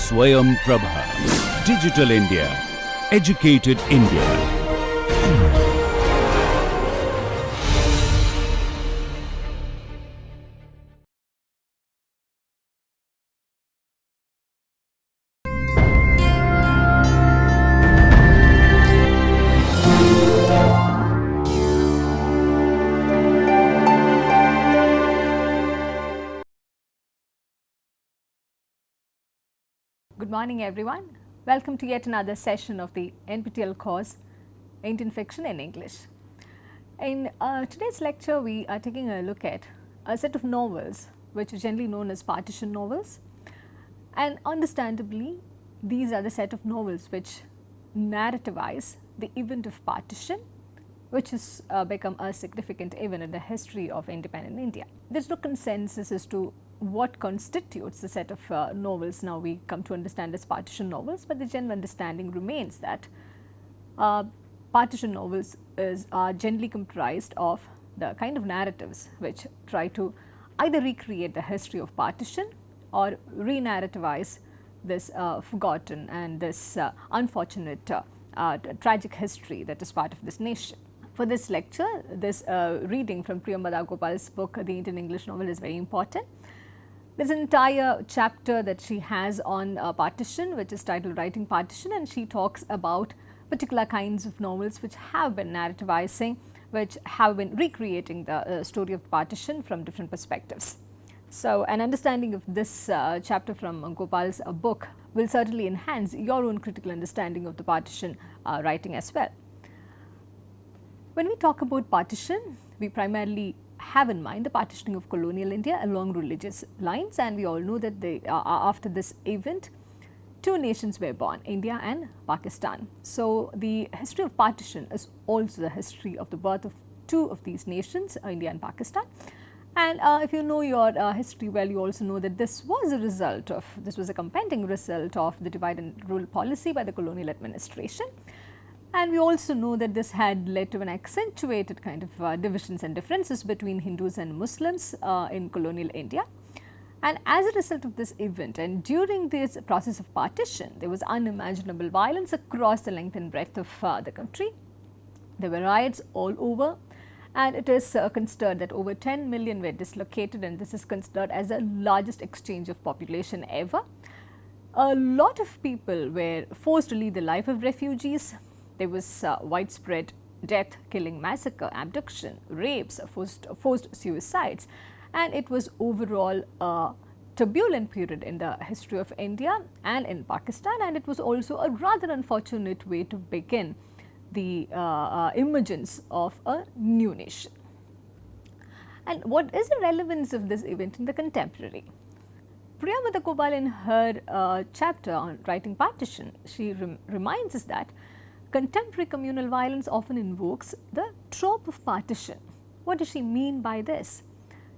Swayam Prabha. Digital India. Educated India. Good morning everyone. Welcome to yet another session of the NPTEL course Indian Fiction in English. In today's lecture we are taking a look at a set of novels which are generally known as partition novels, and understandably these are the set of novels which narrativize the event of partition, which has become a significant event in the history of independent India. There is no consensus as to what constitutes the set of novels now we come to understand as partition novels, but the general understanding remains that partition novels are generally comprised of the kind of narratives which try to either recreate the history of partition or re-narrativize this forgotten and this unfortunate tragic history that is part of this nation. For this lecture, this reading from Priyambada Gopal's book, The Indian English Novel, is very important. There's an entire chapter that she has on partition, which is titled Writing Partition, and she talks about particular kinds of novels which have been narrativizing, which have been recreating the story of partition from different perspectives. So, an understanding of this chapter from Gopal's book will certainly enhance your own critical understanding of the partition writing as well. When we talk about partition, we primarily have in mind the partitioning of colonial India along religious lines, and we all know that after this event, two nations were born, India and Pakistan. So, the history of partition is also the history of the birth of two of these nations, India and Pakistan. And if you know your history well, you also know that this was a compounding result of the divide and rule policy by the colonial administration. And we also know that this had led to an accentuated kind of divisions and differences between Hindus and Muslims in colonial India. And as a result of this event, and during this process of partition, there was unimaginable violence across the length and breadth of the country. There were riots all over, and it is considered that over 10 million were dislocated, and this is considered as the largest exchange of population ever. A lot of people were forced to lead the life of refugees. There was widespread death, killing, massacre, abduction, rapes, forced suicides, and it was overall a turbulent period in the history of India and in Pakistan, and it was also a rather unfortunate way to begin the emergence of a new nation. And what is the relevance of this event in the contemporary? Priyambada Gopal, in her chapter on writing partition, she reminds us that contemporary communal violence often invokes the trope of partition. What does she mean by this?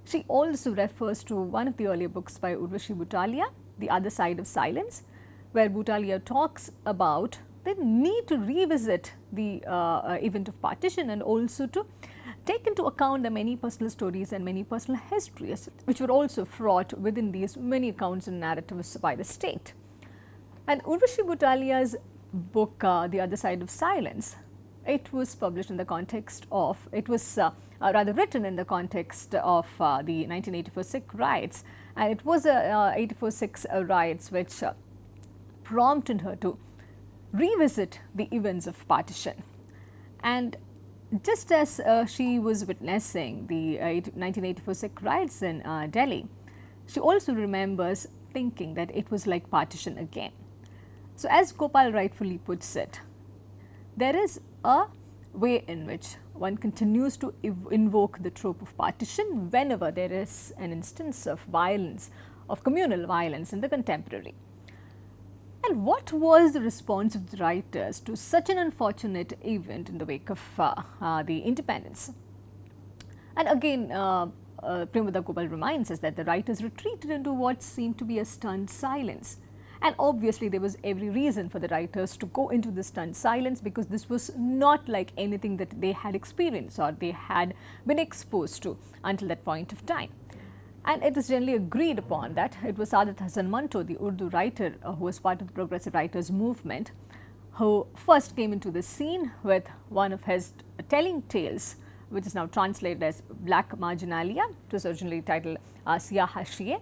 She also refers to one of the earlier books by Urvashi Butalia, The Other Side of Silence, where Butalia talks about the need to revisit the event of partition and also to take into account the many personal stories and many personal histories which were also fraught within these many accounts and narratives by the state. And Urvashi Butalia's book, The Other Side of Silence, it was published in the context of, it was rather written in the context of the 1984 Sikh riots, and it was 84 Sikh riots which prompted her to revisit the events of partition. And just as she was witnessing the 1984 Sikh riots in Delhi, she also remembers thinking that it was like partition again. So, as Gopal rightfully puts it, there is a way in which one continues to invoke the trope of partition whenever there is an instance of violence, of communal violence in the contemporary. And what was the response of the writers to such an unfortunate event in the wake of the independence? And again, Priyambada Gopal reminds us that the writers retreated into what seemed to be a stunned silence. And obviously, there was every reason for the writers to go into this stunned silence, because this was not like anything that they had experienced or they had been exposed to until that point of time. And it is generally agreed upon that it was Saadat Hasan Manto, the Urdu writer who was part of the progressive writers movement, who first came into the scene with one of his telling tales, which is now translated as Black Marginalia. It was originally titled Siyah Hashiye.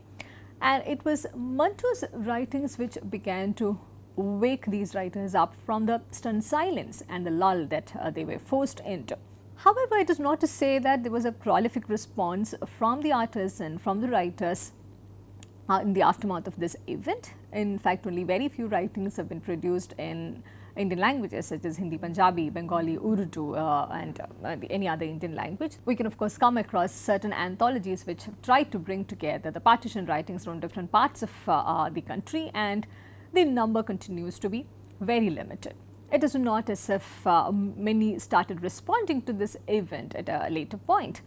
And it was Manto's writings which began to wake these writers up from the stunned silence and the lull that they were forced into. However, it is not to say that there was a prolific response from the artists and from the writers in the aftermath of this event. In fact, only very few writings have been produced in Indian languages such as Hindi, Punjabi, Bengali, Urdu and any other Indian language. We can of course come across certain anthologies which have tried to bring together the partition writings from different parts of the country, and the number continues to be very limited. It is not as if many started responding to this event at a later point.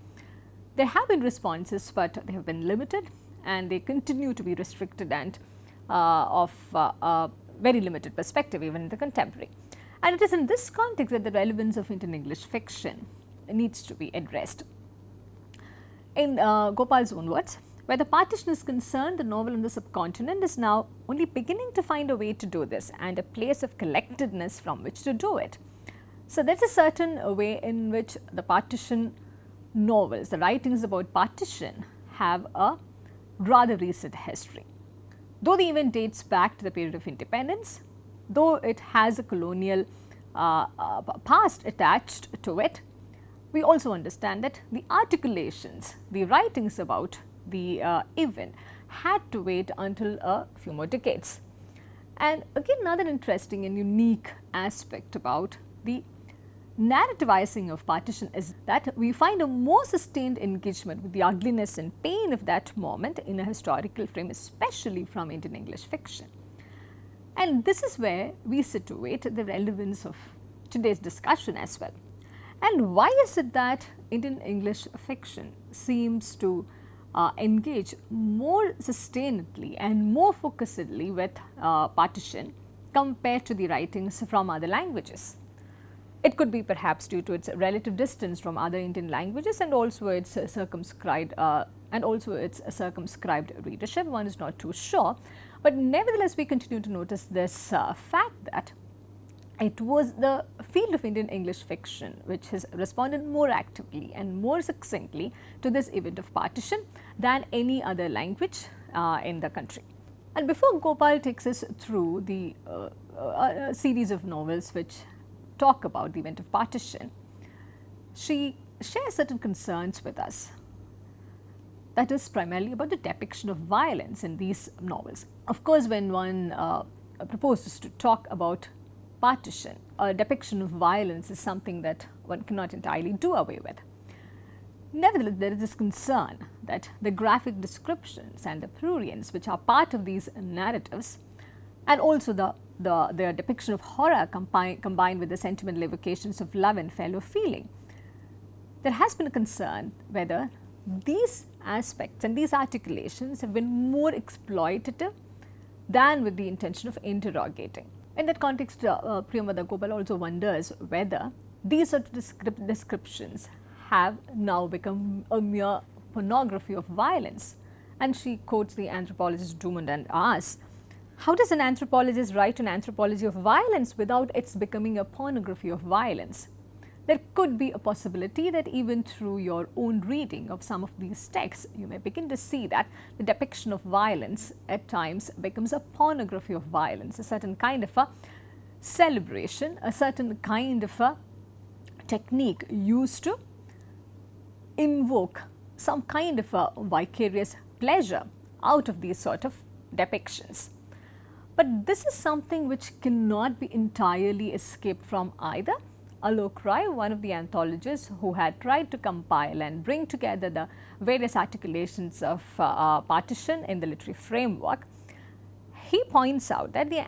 There have been responses, but they have been limited and they continue to be restricted and of very limited perspective even in the contemporary. And it is in this context that the relevance of Indian English fiction needs to be addressed. In Gopal's own words, where the partition is concerned, the novel on the subcontinent is now only beginning to find a way to do this and a place of collectedness from which to do it. So there is a certain way in which the partition novels, the writings about partition, have a rather recent history. Though the event dates back to the period of independence, though it has a colonial past attached to it, we also understand that the articulations, the writings about the event had to wait until a few more decades. And again, another interesting and unique aspect about the narrativizing of partition is that we find a more sustained engagement with the ugliness and pain of that moment in a historical frame, especially from Indian English fiction. And this is where we situate the relevance of today's discussion as well. And why is it that Indian English fiction seems to engage more sustainably and more focusedly with partition compared to the writings from other languages? It could be perhaps due to its relative distance from other Indian languages and also its circumscribed readership. One is not too sure, but nevertheless we continue to notice this fact that it was the field of Indian English fiction which has responded more actively and more succinctly to this event of partition than any other language in the country. And before Gopal takes us through the series of novels which talk about the event of partition, she shares certain concerns with us. That is primarily about the depiction of violence in these novels. Of course, when one proposes to talk about partition, a depiction of violence is something that one cannot entirely do away with. Nevertheless, there is this concern that the graphic descriptions and the prurience which are part of these narratives, and also the depiction of horror combined with the sentimental evocations of love and fellow feeling, there has been a concern whether these aspects and these articulations have been more exploitative than with the intention of interrogating. In that context, Priyamvada Gopal also wonders whether these sort of descriptions have now become a mere pornography of violence. And she quotes the anthropologist Drummond and asks, how does an anthropologist write an anthropology of violence without its becoming a pornography of violence? There could be a possibility that even through your own reading of some of these texts, you may begin to see that the depiction of violence at times becomes a pornography of violence, a certain kind of a celebration, a certain kind of a technique used to invoke some kind of a vicarious pleasure out of these sort of depictions. But this is something which cannot be entirely escaped from either. Alok Rai, one of the anthologists who had tried to compile and bring together the various articulations of partition in the literary framework, he points out that the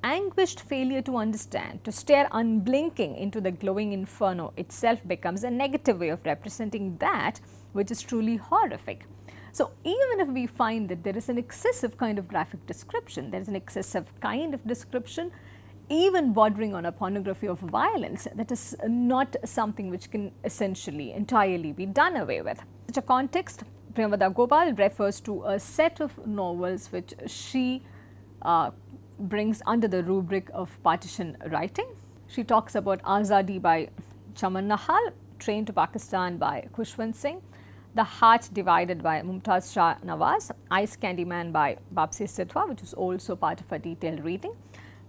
anguished failure to understand, to stare unblinking into the glowing inferno itself becomes a negative way of representing that which is truly horrific. So even if we find that there is an excessive kind of graphic description, there is an excessive kind of description, even bordering on a pornography of violence, that is not something which can essentially entirely be done away with. In such a context, Priyamvada Gopal refers to a set of novels which she brings under the rubric of partition writing. She talks about Azadi by Chaman Nahal, Train to Pakistan by Khushwant Singh, The Heart Divided by Mumtaz Shah Nawaz, Ice Candy Man by Bapsi Sitwa, which is also part of a detailed reading,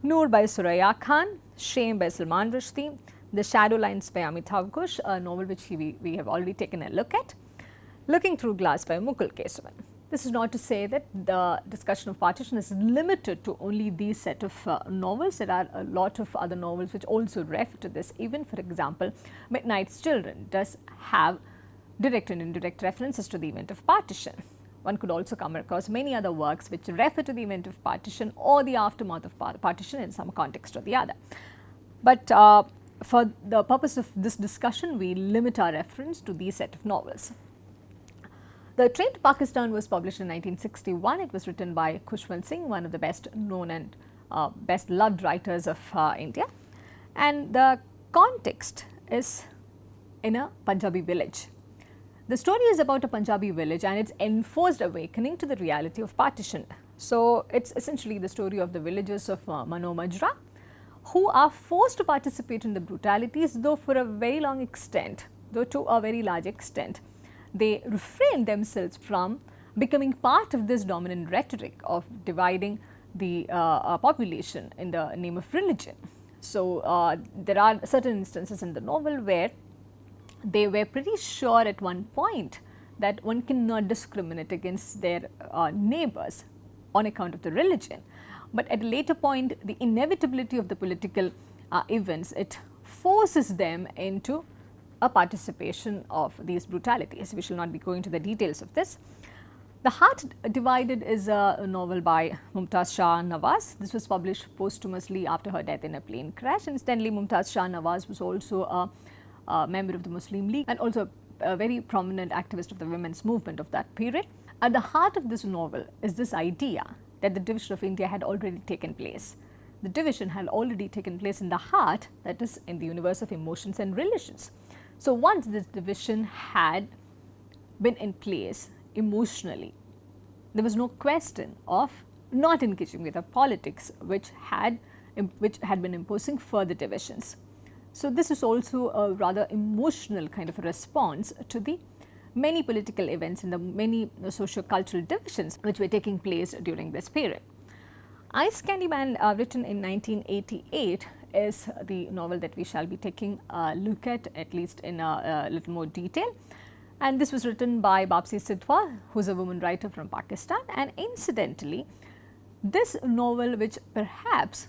Noor by Suraya Khan, Shame by Salman Rushdie, The Shadow Lines by Amitav Ghosh, a novel which we have already taken a look at, Looking Through Glass by Mukul Kesavan. This is not to say that the discussion of partition is limited to only these set of novels. There are a lot of other novels which also refer to this. Even, for example, Midnight's Children does have direct and indirect references to the event of partition. One could also come across many other works which refer to the event of partition or the aftermath of partition in some context or the other. But for the purpose of this discussion, we limit our reference to these set of novels. The Train to Pakistan was published in 1961. It was written by Khushwant Singh, one of the best known and best loved writers of India. And the context is in a Punjabi village. The story is about a Punjabi village and its enforced awakening to the reality of partition. So, it is essentially the story of the villagers of Mano Majra, who are forced to participate in the brutalities, though for a very long extent, though to a very large extent. They refrain themselves from becoming part of this dominant rhetoric of dividing the population in the name of religion. So, there are certain instances in the novel where they were pretty sure at one point that one cannot discriminate against their neighbors on account of the religion. But at a later point, the inevitability of the political events, it forces them into a participation of these brutalities. We shall not be going to the details of this. The Heart Divided is a novel by Mumtaz Shah Nawaz. This was published posthumously after her death in a plane crash. Incidentally, Mumtaz Shah Nawaz was also a member of the Muslim League and also a very prominent activist of the women's movement of that period. At the heart of this novel is this idea that the division of India had already taken place. The division had already taken place in the heart, that is, in the universe of emotions and religions. So, once this division had been in place emotionally, there was no question of not engaging with the politics which had been imposing further divisions. So, this is also a rather emotional kind of a response to the many political events and the many socio-cultural divisions which were taking place during this period. Ice Candy Man, written in 1988, is the novel that we shall be taking a look at least in a little more detail. And this was written by Bapsi Sitwa, who is a woman writer from Pakistan. And incidentally, this novel, which perhaps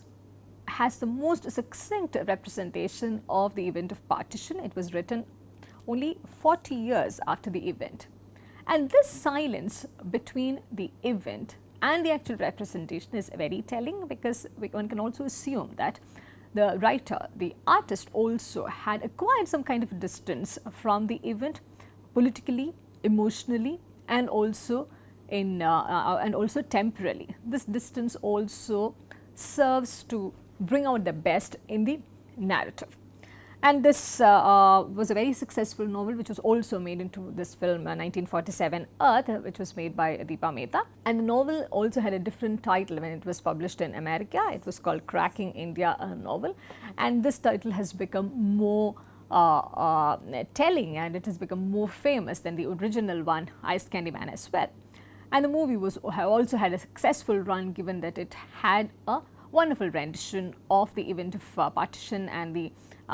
has the most succinct representation of the event of partition, it was written only 40 years after the event. And this silence between the event and the actual representation is very telling, because one can also assume that the writer, the artist, also had acquired some kind of distance from the event politically, emotionally, and also temporally. This distance also serves to bring out the best in the narrative. And this was a very successful novel which was also made into this film 1947 Earth, which was made by Deepa Mehta. And the novel also had a different title when it was published in America. It was called Cracking India, a Novel. And this title has become more telling, and it has become more famous than the original one, Ice Candy Man, as well. And the movie also had a successful run, given that it had a wonderful rendition of the event of partition and the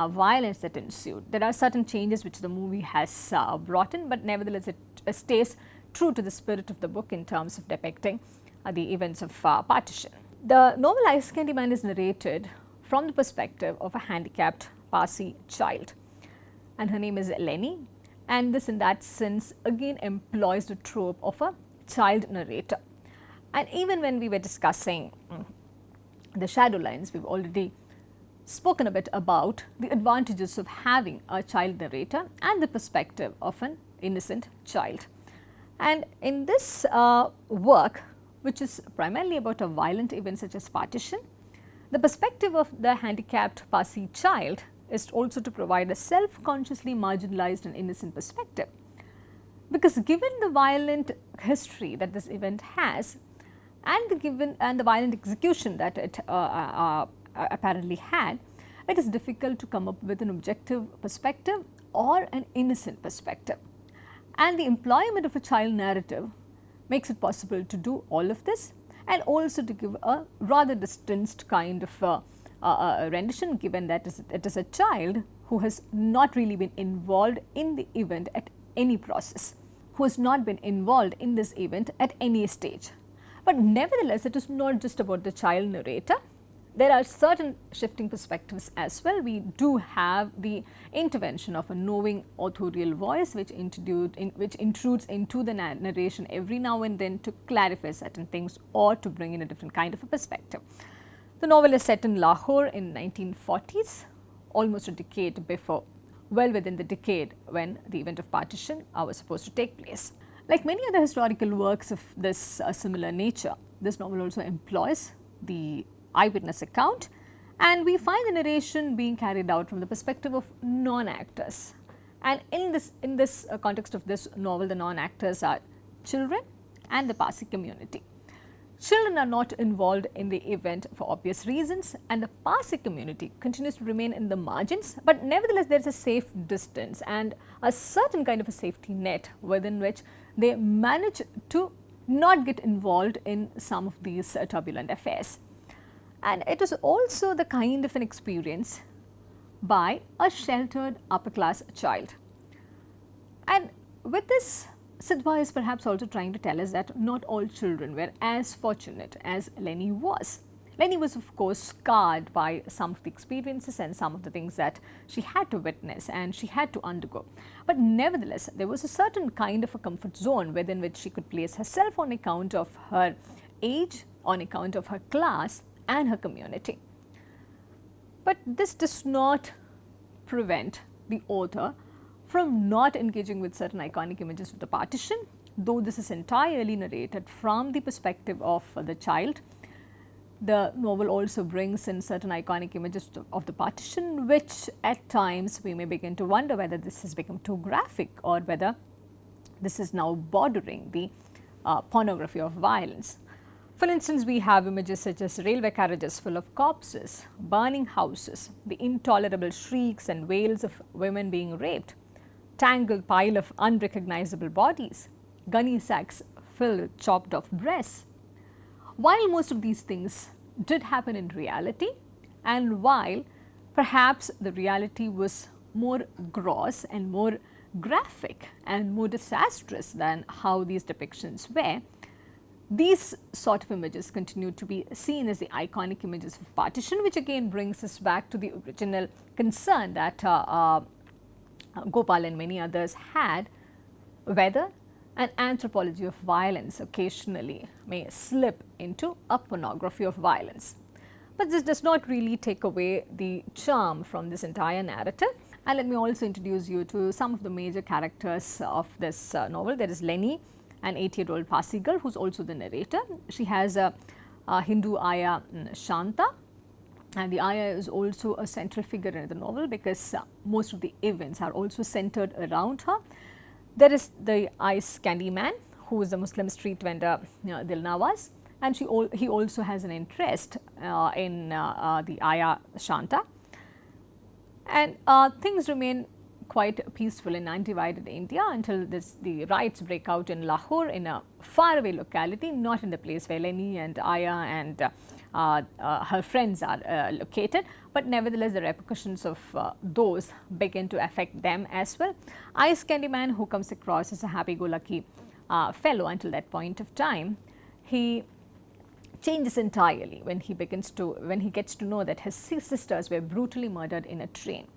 violence that ensued. There are certain changes which the movie has brought in, but nevertheless it stays true to the spirit of the book in terms of depicting the events of partition. The novel Ice Candy Man is narrated from the perspective of a handicapped Parsi child, and her name is Lenny, and this in that sense again employs the trope of a child narrator. And even when we were discussing the shadow lines, we've already spoken a bit about the advantages of having a child narrator and the perspective of an innocent child. And in this work, which is primarily about a violent event such as partition, the perspective of the handicapped Parsi child is also to provide a self-consciously marginalized and innocent perspective, Because given the violent history that this event has, and the violent execution that it apparently had, it is difficult to come up with an objective perspective or an innocent perspective. And the employment of a child narrative makes it possible to do all of this, and also to give a rather distanced kind of rendition, given that it is a child who has not really been involved in the event at any process, who has not been involved in this event at any stage. But nevertheless, it is not just about the child narrator. There are certain shifting perspectives as well. We do have the intervention of a knowing authorial voice which intrudes into the narration every now and then to clarify certain things or to bring in a different kind of a perspective. The novel is set in Lahore in 1940s, almost a decade before, well within the decade when the event of partition was supposed to take place. Like many other historical works of this similar nature, this novel also employs the eyewitness account, and we find the narration being carried out from the perspective of non-actors. And in this context of this novel, the non-actors are children and the Parsi community. Children are not involved in the event for obvious reasons, and the Parsi community continues to remain in the margins, but nevertheless there is a safe distance and a certain kind of a safety net within which they manage to not get involved in some of these turbulent affairs. And it is also the kind of an experience by a sheltered upper class child. And with this, Sidhwa is perhaps also trying to tell us that not all children were as fortunate as Lenny was. Lenny was of course scarred by some of the experiences and some of the things that she had to witness and she had to undergo. But nevertheless, there was a certain kind of a comfort zone within which she could place herself on account of her age, on account of her class and her community. But this does not prevent the author from not engaging with certain iconic images of the partition, though this is entirely narrated from the perspective of the child. The novel also brings in certain iconic images of the partition, which at times we may begin to wonder whether this has become too graphic or whether this is now bordering the pornography of violence. For instance, we have images such as railway carriages full of corpses, burning houses, the intolerable shrieks and wails of women being raped, tangled pile of unrecognizable bodies, gunny sacks filled with chopped off breasts. While most of these things did happen in reality, and while perhaps the reality was more gross and more graphic and more disastrous than how these depictions were, these sort of images continue to be seen as the iconic images of partition, which again brings us back to the original concern that Gopal and many others had, whether an anthropology of violence occasionally may slip into a pornography of violence. But this does not really take away the charm from this entire narrative. And let me also introduce you to some of the major characters of this novel. There is Lenny, an 8-year-old Parsi girl who is also the narrator. She has a Hindu ayah, Shanta, and the ayah is also a central figure in the novel because most of the events are also centered around her. There is the ice candy man, who is the Muslim street vendor Dilnawaz, and he also has an interest in the ayah Shanta. And things remain quite peaceful in undivided India until the riots break out in Lahore, in a faraway locality, not in the place where Lenny and Aya and her friends are located, but nevertheless the repercussions of those begin to affect them as well. Ice Candy Man, who comes across as a happy-go-lucky fellow until that point of time, he changes entirely when he gets to know that his sisters were brutally murdered in a train.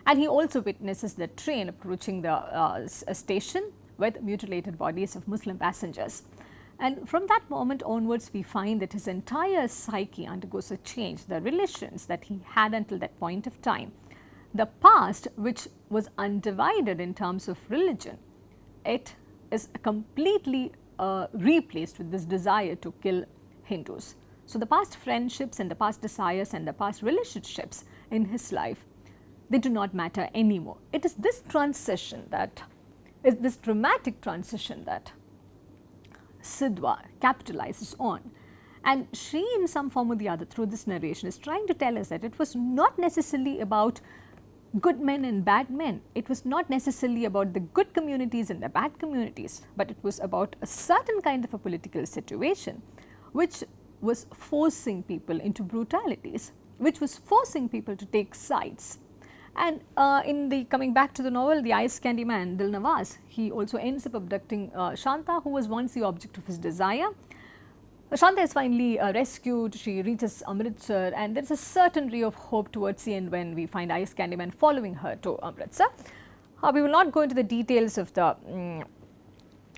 And he also witnesses the train approaching the station with mutilated bodies of Muslim passengers. And from that moment onwards, we find that his entire psyche undergoes a change. The relations that he had until that point of time, the past which was undivided in terms of religion, it is completely replaced with this desire to kill Hindus. So the past friendships and the past desires and the past relationships in his life, they do not matter anymore. It is this transition that is this dramatic transition that Sidhwa capitalizes on. And she, in some form or the other, through this narration, is trying to tell us that it was not necessarily about good men and bad men. It was not necessarily about the good communities and the bad communities, but it was about a certain kind of a political situation which was forcing people into brutalities, which was forcing people to take sides. And in the coming back to the novel, the ice candy man, Dil Nawaz, he also ends up abducting Shanta, who was once the object of his desire. Shanta is finally rescued, she reaches Amritsar, and there is a certain ray of hope towards the end when we find Ice Candyman following her to Amritsar. We will not go into the details of the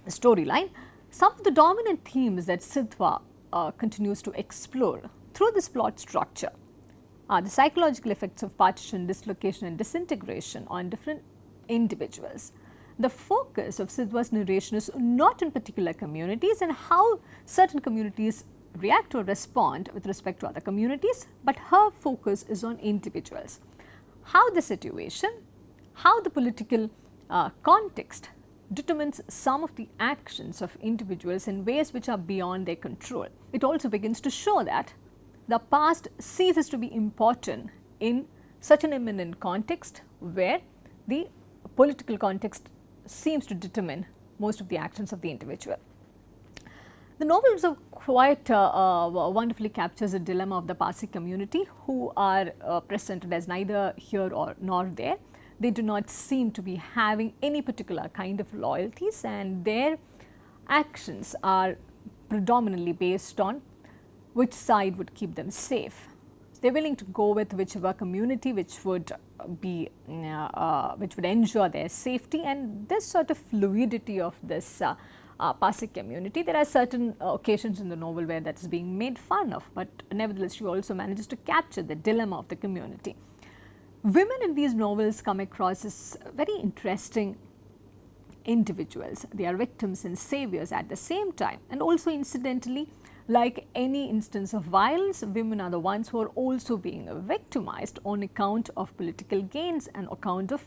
storyline. Some of the dominant themes that Sidhwa continues to explore through this plot structure are the psychological effects of partition, dislocation and disintegration on different individuals. The focus of Sidhwa's narration is not in particular communities and how certain communities react or respond with respect to other communities, but her focus is on individuals. How the situation, how the political context determines some of the actions of individuals in ways which are beyond their control. It also begins to show that the past ceases to be important in such an imminent context where the political context seems to determine most of the actions of the individual. The novel also quite wonderfully captures the dilemma of the Parsi community, who are presented as neither here or nor there. They do not seem to be having any particular kind of loyalties, and their actions are predominantly based on which side would keep them safe. They are willing to go with whichever community which would be which would ensure their safety, and this sort of fluidity of this Parsi community. There are certain occasions in the novel where that is being made fun of, but nevertheless she also manages to capture the dilemma of the community. Women in these novels come across as very interesting individuals. They are victims and saviors at the same time, and also incidentally, like any instance of violence, women are the ones who are also being victimized on account of political gains and account of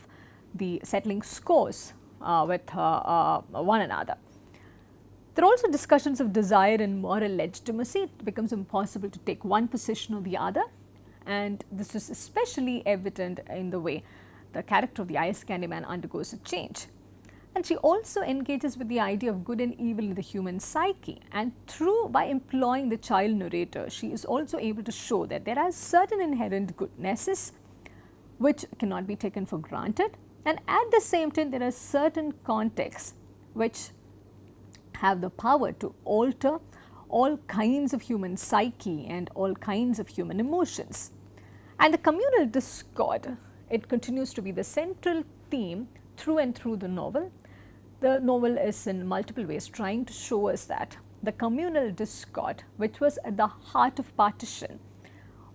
the settling scores with one another. There are also discussions of desire and moral legitimacy. It becomes impossible to take one position or the other, and this is especially evident in the way the character of the Ice Candyman undergoes a change. And she also engages with the idea of good and evil in the human psyche, and by employing the child narrator, she is also able to show that there are certain inherent goodnesses which cannot be taken for granted, and at the same time there are certain contexts which have the power to alter all kinds of human psyche and all kinds of human emotions. And the communal discord, it continues to be the central theme through and through the novel. The novel is in multiple ways trying to show us that the communal discord, which was at the heart of partition,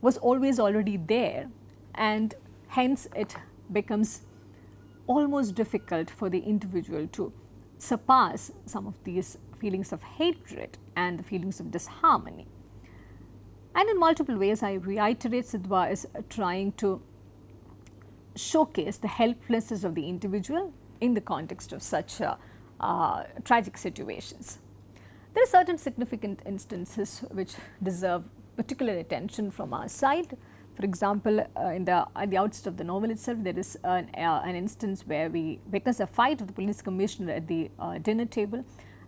was always already there, and hence it becomes almost difficult for the individual to surpass some of these feelings of hatred and the feelings of disharmony. And in multiple ways, I reiterate, Sidhwa is trying to showcase the helplessness of the individual in the context of such tragic situations. There are certain significant instances which deserve particular attention from our side. For example, at the outset of the novel itself, there is an instance where we witness a fight of the police commissioner at the dinner table,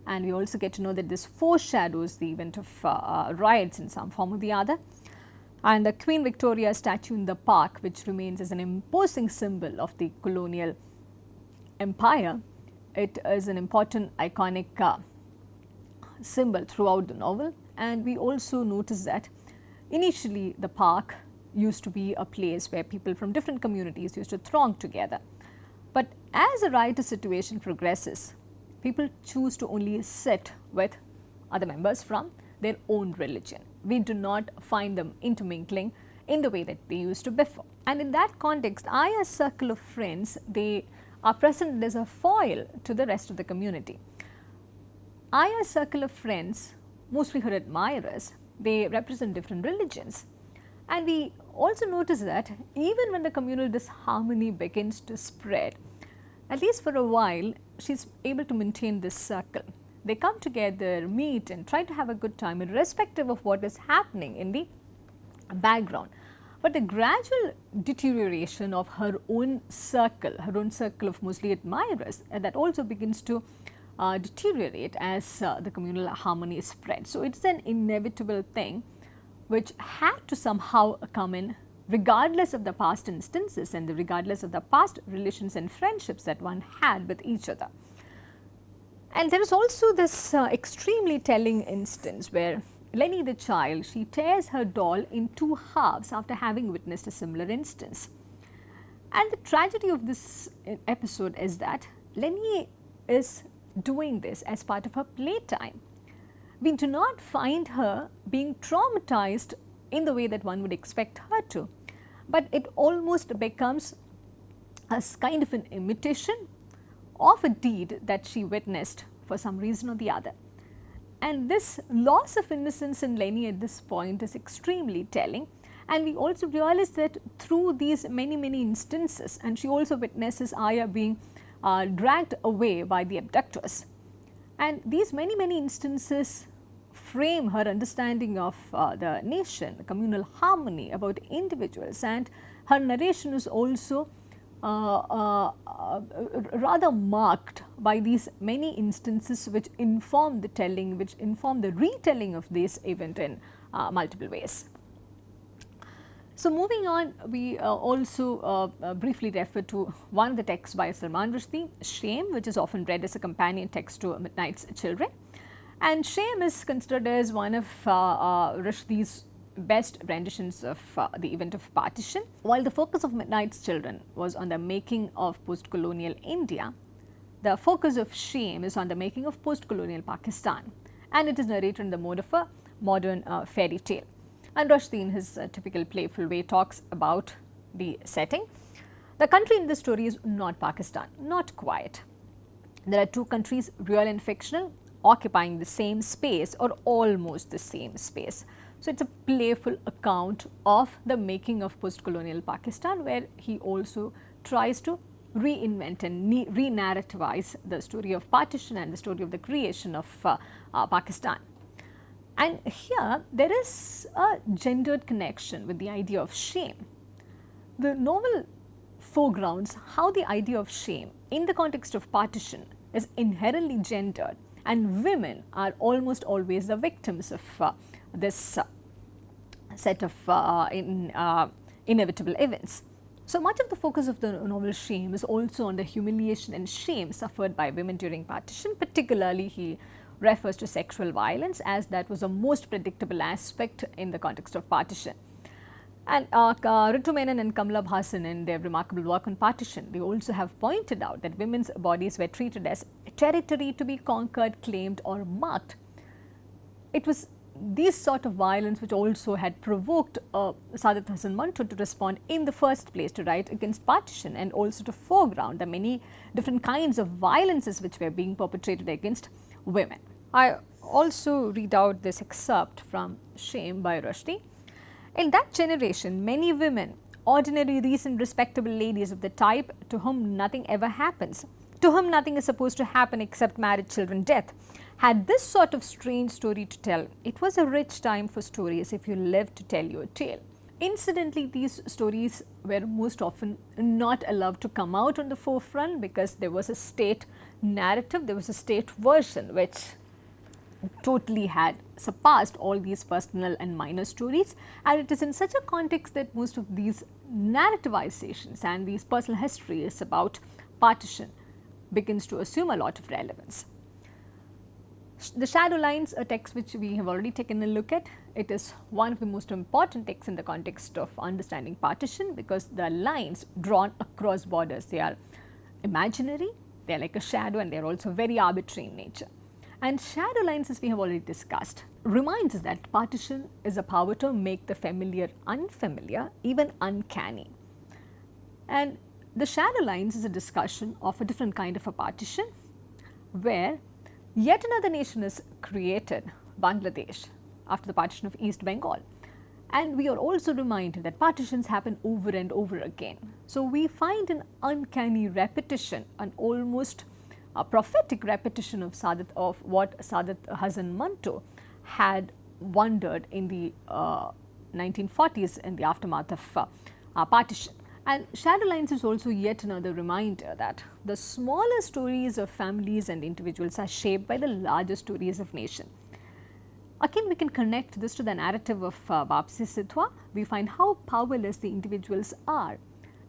and we also get to know that this foreshadows the event of riots in some form or the other. And the Queen Victoria statue in the park, which remains as an imposing symbol of the colonial empire, it is an important iconic symbol throughout the novel. And we also notice that initially the park used to be a place where people from different communities used to throng together. But as the riotous situation progresses, people choose to only sit with other members from their own religion. We do not find them intermingling in the way that they used to before. And in that context, Aya's circle of friends, they are present as a foil to the rest of the community. Aya's circle of friends, mostly her admirers, they represent different religions. And we also notice that even when the communal disharmony begins to spread, at least for a while, she's able to maintain this circle. They come together, meet and try to have a good time irrespective of what is happening in the background. But the gradual deterioration of her own circle of mostly admirers, that also begins to deteriorate as the communal harmony spreads. So, it is an inevitable thing which had to somehow come in regardless of the past instances and regardless of the past relations and friendships that one had with each other. And there is also this extremely telling instance where Lenny the child, she tears her doll in two halves after having witnessed a similar instance. And the tragedy of this episode is that Lenny is doing this as part of her playtime. We do not find her being traumatized in the way that one would expect her to, but it almost becomes a kind of an imitation of a deed that she witnessed for some reason or the other. And this loss of innocence in Lenny at this point is extremely telling, and we also realize that through these many instances, and she also witnesses Aya being dragged away by the abductors, and these many instances frame her understanding of the nation, the communal harmony, about individuals, and her narration is also rather marked by these many instances which inform the telling, which inform the retelling of this event in multiple ways. So, moving on, we also briefly refer to one of the texts by Salman Rushdie, Shame, which is often read as a companion text to Midnight's Children. And Shame is considered as one of Rushdie's best renditions of the event of partition. While the focus of Midnight's Children was on the making of post-colonial India, the focus of Shame is on the making of post-colonial Pakistan, and it is narrated in the mode of a modern fairy tale. And Rushdie, in his typical playful way, talks about the setting. The country in this story is not Pakistan, not quite. There are two countries, real and fictional, occupying the same space or almost the same space. So, it is a playful account of the making of post-colonial Pakistan, where he also tries to reinvent and re-narrativize the story of partition and the story of the creation of Pakistan. And here there is a gendered connection with the idea of shame. The novel foregrounds how the idea of shame in the context of partition is inherently gendered, and women are almost always the victims of this set of inevitable events. So much of the focus of the novel Shame is also on the humiliation and shame suffered by women during partition. Particularly, he refers to sexual violence, as that was the most predictable aspect in the context of partition. And Ritu Menon and Kamala Bhasan, in their remarkable work on partition, they also have pointed out that women's bodies were treated as territory to be conquered, claimed or marked. It was these sort of violence which also had provoked Saadat Hasan Manto to respond in the first place, to write against partition, and also to foreground the many different kinds of violences which were being perpetrated against women. I also read out this excerpt from Shame by Rushdie. In that generation, many women, ordinary, recent, respectable ladies of the type to whom nothing ever happens, to whom nothing is supposed to happen except marriage, children, death, had this sort of strange story to tell. It was a rich time for stories if you lived to tell your tale. Incidentally, these stories were most often not allowed to come out on the forefront because there was a state narrative, there was a state version which totally had surpassed all these personal and minor stories, and it is in such a context that most of these narrativizations and these personal histories about partition begins to assume a lot of relevance. The Shadow Lines, a text which we have already taken a look at, it is one of the most important texts in the context of understanding partition, because the lines drawn across borders, they are imaginary, they are like a shadow, and they are also very arbitrary in nature. And shadow lines, as we have already discussed, reminds us that partition is a power to make the familiar unfamiliar, even uncanny. And the shadow lines is a discussion of a different kind of a partition, where yet another nation is created, Bangladesh, after the partition of East Bengal. And we are also reminded that partitions happen over and over again. So we find an uncanny repetition, an almost a prophetic repetition of what Saadat Hasan Manto had wondered in the 1940s in the aftermath of partition. And Shadow Lines is also yet another reminder that the smaller stories of families and individuals are shaped by the larger stories of nation. Again, we can connect this to the narrative of Bapsi Sithwa. We find how powerless the individuals are.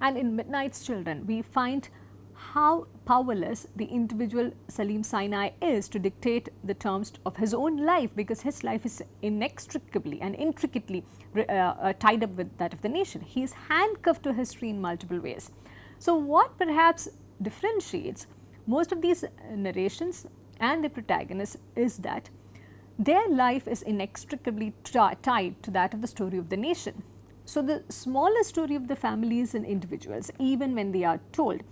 And in Midnight's Children, we find how powerless the individual Salim Sinai is to dictate the terms of his own life, because his life is inextricably and intricately tied up with that of the nation. He is handcuffed to history in multiple ways. So what perhaps differentiates most of these narrations and the protagonists is that their life is inextricably tied to that of the story of the nation. So the smaller story of the families and individuals, even when they are told,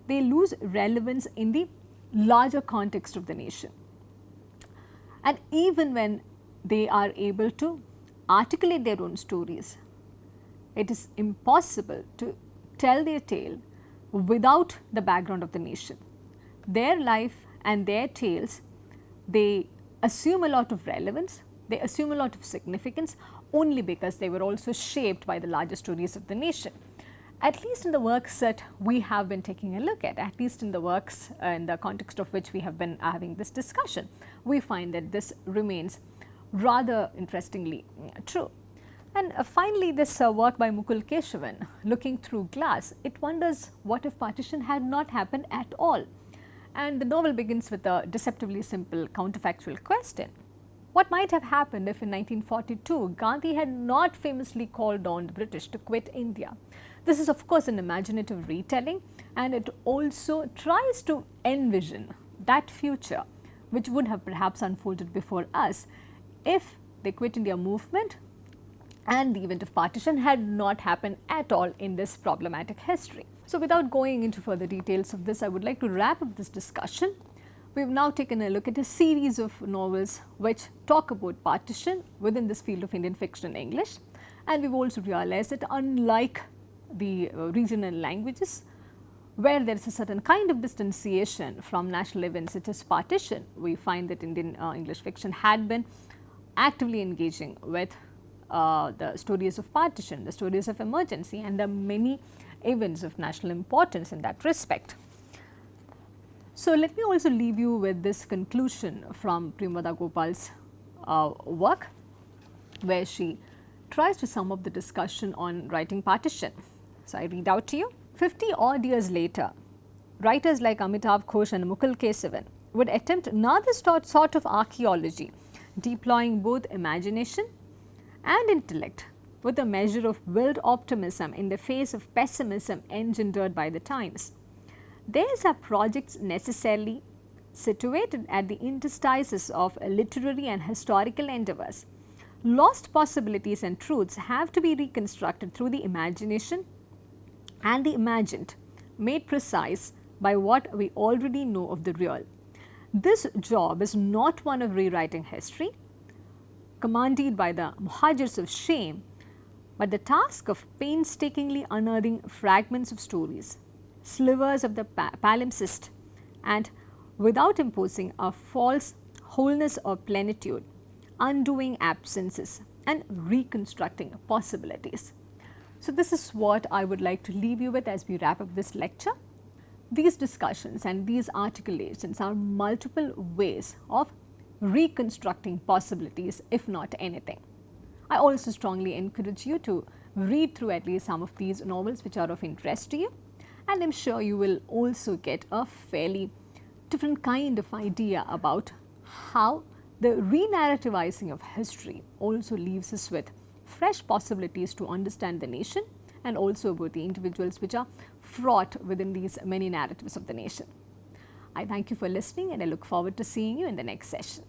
they lose relevance in the larger context of the nation. And even when they are able to articulate their own stories, it is impossible to tell their tale without the background of the nation. Their life and their tales, they assume a lot of relevance, they assume a lot of significance only because they were also shaped by the larger stories of the nation. At least in the works that we have been taking a look at least in the works in the context of which we have been having this discussion, we find that this remains rather interestingly true. And finally, this work by Mukul Keshavan, Looking Through Glass, it wonders what if partition had not happened at all. And the novel begins with a deceptively simple counterfactual question. What might have happened if in 1942 Gandhi had not famously called on the British to quit India? This is of course an imaginative retelling, and it also tries to envision that future which would have perhaps unfolded before us if the Quit India movement and the event of partition had not happened at all in this problematic history. So without going into further details of this, I would like to wrap up this discussion. We have now taken a look at a series of novels which talk about partition within this field of Indian fiction English, and we have also realized that unlike the regional languages where there is a certain kind of distanciation from national events such as partition, we find that Indian English fiction had been actively engaging with the stories of partition, the stories of emergency, and the many events of national importance in that respect. So let me also leave you with this conclusion from Premvada Gopal's work, where she tries to sum up the discussion on writing partition. So I read out to you. 50 odd years later, writers like Amitav Ghosh and Mukul Kesavan would attempt another sort of archaeology, deploying both imagination and intellect with a measure of willed optimism in the face of pessimism engendered by the times. These are projects necessarily situated at the interstices of literary and historical endeavours. Lost possibilities and truths have to be reconstructed through the imagination and the imagined, made precise by what we already know of the real. This job is not one of rewriting history, commanded by the muhajirs of shame, but the task of painstakingly unearthing fragments of stories, slivers of the palimpsest, and without imposing a false wholeness or plenitude, undoing absences and reconstructing possibilities. So this is what I would like to leave you with as we wrap up this lecture. These discussions and these articulations are multiple ways of reconstructing possibilities, if not anything. I also strongly encourage you to read through at least some of these novels which are of interest to you, and I am sure you will also get a fairly different kind of idea about how the re-narrativizing of history also leaves us with fresh possibilities to understand the nation and also about the individuals which are fraught within these many narratives of the nation. I thank you for listening, and I look forward to seeing you in the next session.